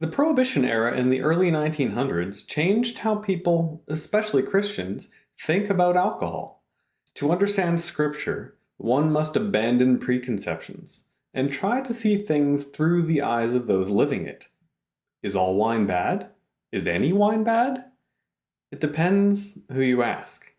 The Prohibition era in the early 1900s changed how people, especially Christians, think about alcohol. To understand Scripture, one must abandon preconceptions and try to see things through the eyes of those living it. Is all wine bad? Is any wine bad? It depends who you ask.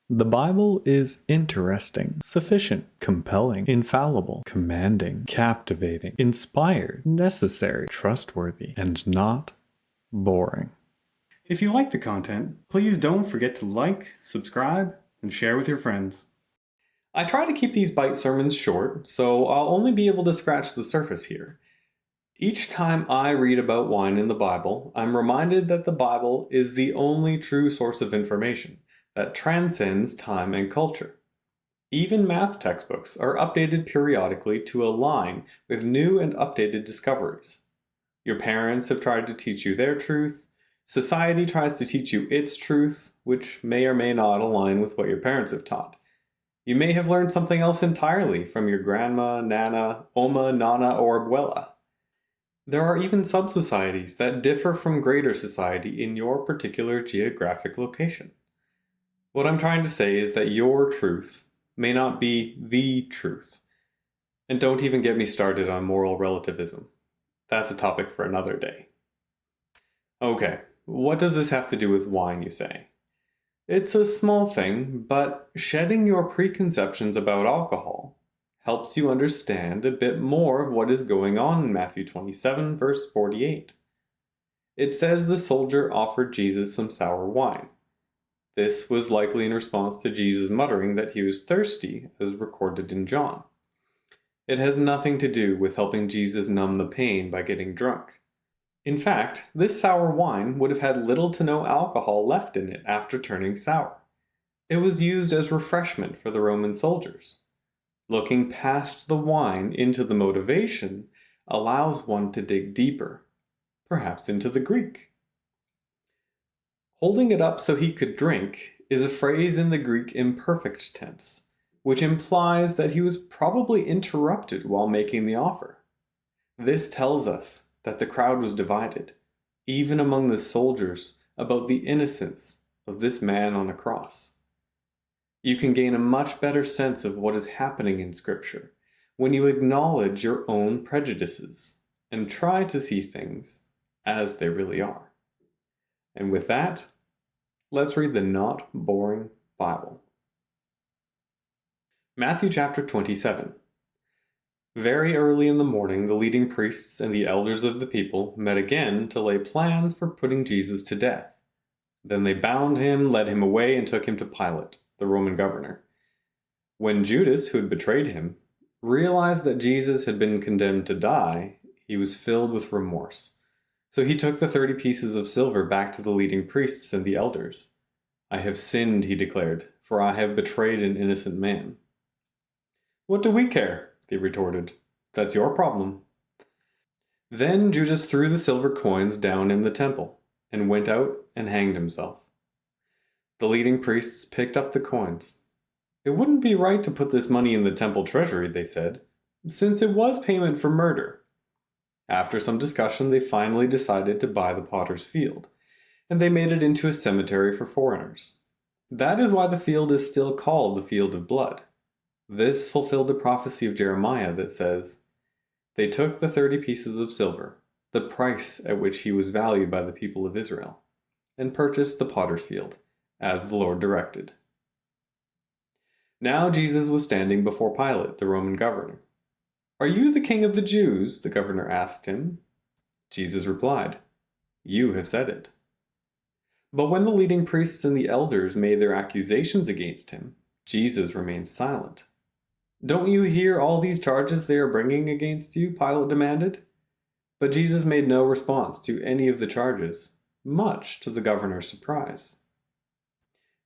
The Bible is interesting, sufficient, compelling, infallible, commanding, captivating, inspired, necessary, trustworthy, and not boring. If you like the content, please don't forget to like, subscribe, and share with your friends. I try to keep these bite sermons short, so I'll only be able to scratch the surface here. Each time I read about wine in the Bible, I'm reminded that the Bible is the only true source of information that transcends time and culture. Even math textbooks are updated periodically to align with new and updated discoveries. Your parents have tried to teach you their truth. Society tries to teach you its truth, which may or may not align with what your parents have taught. You may have learned something else entirely from your grandma, nana, oma, nana, or abuela. There are even sub-societies that differ from greater society in your particular geographic location. What I'm trying to say is that your truth may not be the truth. And don't even get me started on moral relativism. That's a topic for another day. Okay, what does this have to do with wine, you say? It's a small thing, but shedding your preconceptions about alcohol helps you understand a bit more of what is going on in Matthew 27, verse 48. It says the soldier offered Jesus some sour wine. This was likely in response to Jesus muttering that he was thirsty, as recorded in John. It has nothing to do with helping Jesus numb the pain by getting drunk. In fact, this sour wine would have had little to no alcohol left in it after turning sour. It was used as refreshment for the Roman soldiers. Looking past the wine into the motivation allows one to dig deeper, perhaps into the Greek. Holding it up so he could drink is a phrase in the Greek imperfect tense, which implies that he was probably interrupted while making the offer. This tells us that the crowd was divided, even among the soldiers, about the innocence of this man on a cross. You can gain a much better sense of what is happening in Scripture when you acknowledge your own prejudices and try to see things as they really are. And with that, let's read the not boring Bible. Matthew chapter 27. Very early in the morning, the leading priests and the elders of the people met again to lay plans for putting Jesus to death. Then they bound him, led him away, and took him to Pilate, the Roman governor. When Judas, who had betrayed him, realized that Jesus had been condemned to die, he was filled with remorse. So he took the 30 pieces of silver back to the leading priests and the elders. "I have sinned," he declared, "for I have betrayed an innocent man." "What do we care?" they retorted. "That's your problem." Then Judas threw the silver coins down in the temple and went out and hanged himself. The leading priests picked up the coins. "It wouldn't be right to put this money in the temple treasury," they said, "since it was payment for murder." After some discussion, they finally decided to buy the potter's field, and they made it into a cemetery for foreigners. That is why the field is still called the Field of Blood. This fulfilled the prophecy of Jeremiah that says, "They took the 30 pieces of silver, the price at which he was valued by the people of Israel, and purchased the potter's field, as the Lord directed." Now Jesus was standing before Pilate, the Roman governor. "Are you the king of the Jews?" the governor asked him. Jesus replied, "You have said it." But when the leading priests and the elders made their accusations against him, Jesus remained silent. "Don't you hear all these charges they are bringing against you?" Pilate demanded. But Jesus made no response to any of the charges, much to the governor's surprise.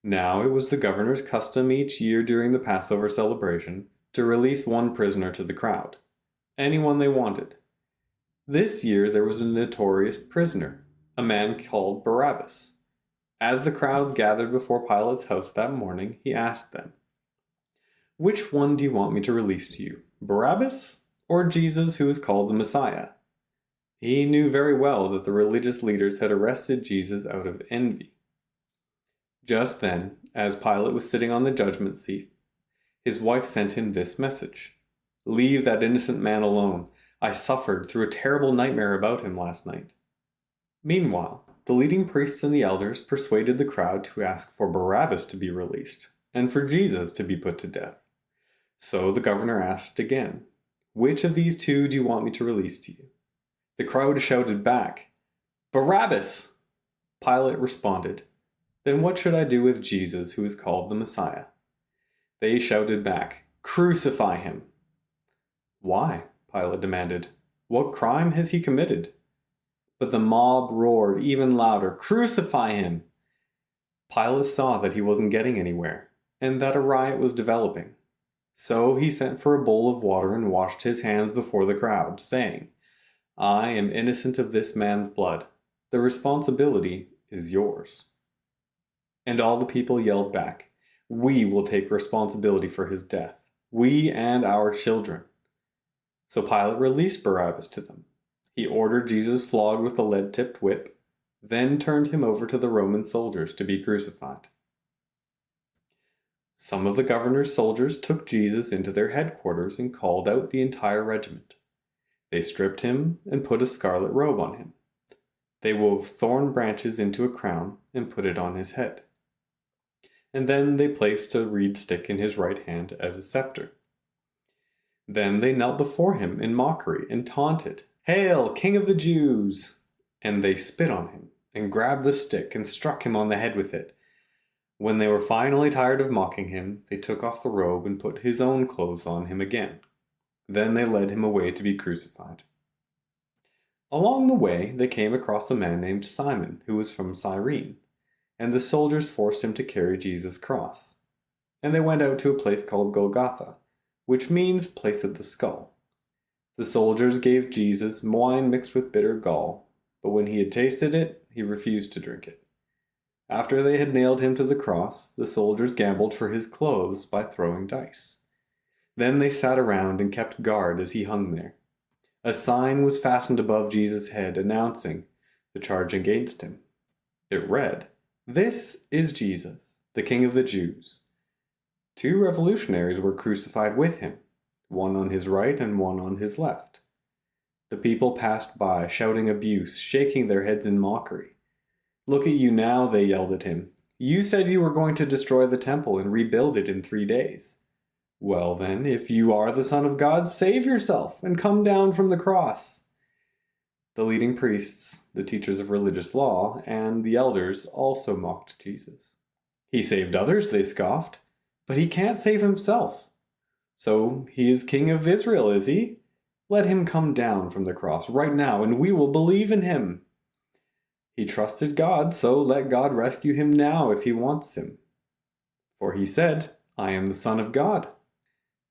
Now it was the governor's custom each year during the Passover celebration to release one prisoner to the crowd, anyone they wanted. This year there was a notorious prisoner, a man called Barabbas. As the crowds gathered before Pilate's house that morning, he asked them, Which one do you want me to release to you, Barabbas or Jesus, who is called the Messiah?" He knew very well that the religious leaders had arrested Jesus out of envy. Just then, as Pilate was sitting on the judgment seat, his wife sent him this message: "Leave that innocent man alone. I suffered through a terrible nightmare about him last night." Meanwhile, the leading priests and the elders persuaded the crowd to ask for Barabbas to be released and for Jesus to be put to death. So the governor asked again, "Which of these two do you want me to release to you?" The crowd shouted back, "Barabbas!" Pilate responded, "Then what should I do with Jesus, who is called the Messiah?" They shouted back, "Crucify him!" "Why?" Pilate demanded. "What crime has he committed?" But the mob roared even louder, "Crucify him!" Pilate saw that he wasn't getting anywhere, and that a riot was developing. So he sent for a bowl of water and washed his hands before the crowd, saying, "I am innocent of this man's blood. The responsibility is yours." And all the people yelled back, "We will take responsibility for his death, we and our children." So Pilate released Barabbas to them. He ordered Jesus flogged with a lead-tipped whip, then turned him over to the Roman soldiers to be crucified. Some of the governor's soldiers took Jesus into their headquarters and called out the entire regiment. They stripped him and put a scarlet robe on him. They wove thorn branches into a crown and put it on his head. And then they placed a reed stick in his right hand as a scepter. Then they knelt before him in mockery and taunted, "Hail, King of the Jews!" And they spit on him and grabbed the stick and struck him on the head with it. When they were finally tired of mocking him, they took off the robe and put his own clothes on him again. Then they led him away to be crucified. Along the way, they came across a man named Simon, who was from Cyrene, and the soldiers forced him to carry Jesus' cross. And they went out to a place called Golgotha, which means place of the skull. The soldiers gave Jesus wine mixed with bitter gall, but when he had tasted it, he refused to drink it. After they had nailed him to the cross, the soldiers gambled for his clothes by throwing dice. Then they sat around and kept guard as he hung there. A sign was fastened above Jesus' head announcing the charge against him. It read, "This is Jesus, the King of the Jews." 2 revolutionaries were crucified with him, one on his right and one on his left. The people passed by, shouting abuse, shaking their heads in mockery. "Look at you now," they yelled at him. "You said you were going to destroy the temple and rebuild it in 3 days. Well then, if you are the Son of God, save yourself and come down from the cross." The leading priests, the teachers of religious law, and the elders also mocked Jesus. "He saved others," they scoffed, "but he can't save himself. So he is King of Israel, is he? Let him come down from the cross right now, and we will believe in him. He trusted God, so let God rescue him now if he wants him. For he said, 'I am the Son of God.'"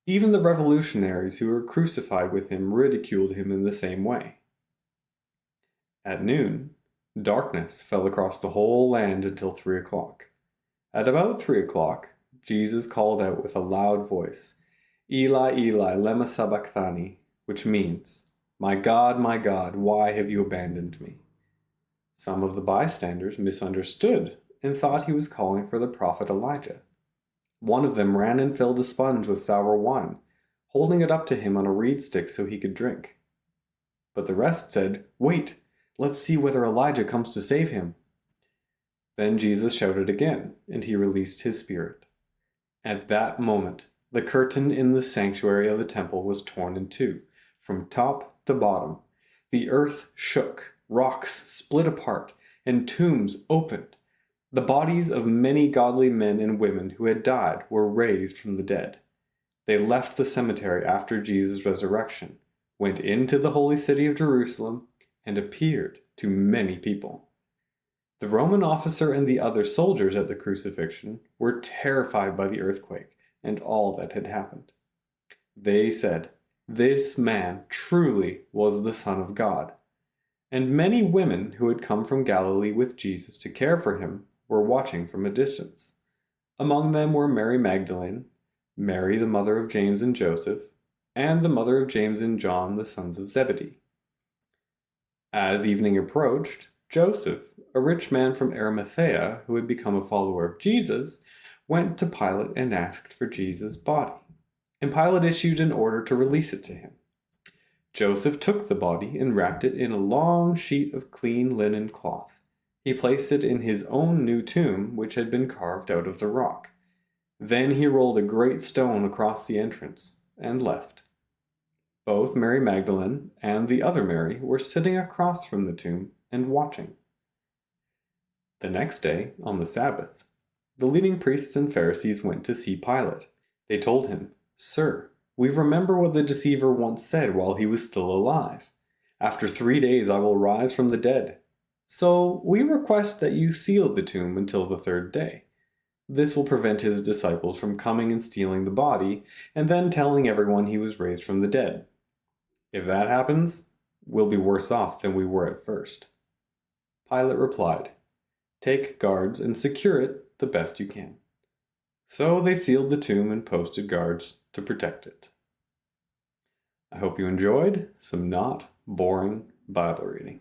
Even the revolutionaries who were crucified with him ridiculed him in the same way. At noon, darkness fell across the whole land until 3 o'clock. At about 3 o'clock, Jesus called out with a loud voice, "Eli, Eli, lema sabachthani," which means, my God, why have you abandoned me?" Some of the bystanders misunderstood and thought he was calling for the prophet Elijah. One of them ran and filled a sponge with sour wine, holding it up to him on a reed stick so he could drink. But the rest said, "Wait, let's see whether Elijah comes to save him." Then Jesus shouted again, and he released his spirit. At that moment, the curtain in the sanctuary of the temple was torn in two, from top to bottom. The earth shook, rocks split apart, and tombs opened. The bodies of many godly men and women who had died were raised from the dead. They left the cemetery after Jesus' resurrection, went into the holy city of Jerusalem, and appeared to many people. The Roman officer and the other soldiers at the crucifixion were terrified by the earthquake and all that had happened. They said, "This man truly was the Son of God." And many women who had come from Galilee with Jesus to care for him were watching from a distance. Among them were Mary Magdalene, Mary, the mother of James and Joseph, and the mother of James and John, the sons of Zebedee. As evening approached, Joseph, a rich man from Arimathea who had become a follower of Jesus, went to Pilate and asked for Jesus' body, and Pilate issued an order to release it to him. Joseph took the body and wrapped it in a long sheet of clean linen cloth. He placed it in his own new tomb, which had been carved out of the rock. Then he rolled a great stone across the entrance and left. Both Mary Magdalene and the other Mary were sitting across from the tomb and watching. The next day, on the Sabbath, the leading priests and Pharisees went to see Pilate. They told him, "Sir, we remember what the deceiver once said while he was still alive. 'After 3 days I will rise from the dead.' So we request that you seal the tomb until the 3rd day. This will prevent his disciples from coming and stealing the body, and then telling everyone he was raised from the dead. If that happens, we'll be worse off than we were at first." Pilate replied, "Take guards and secure it the best you can." So they sealed the tomb and posted guards to protect it. I hope you enjoyed some not boring Bible reading.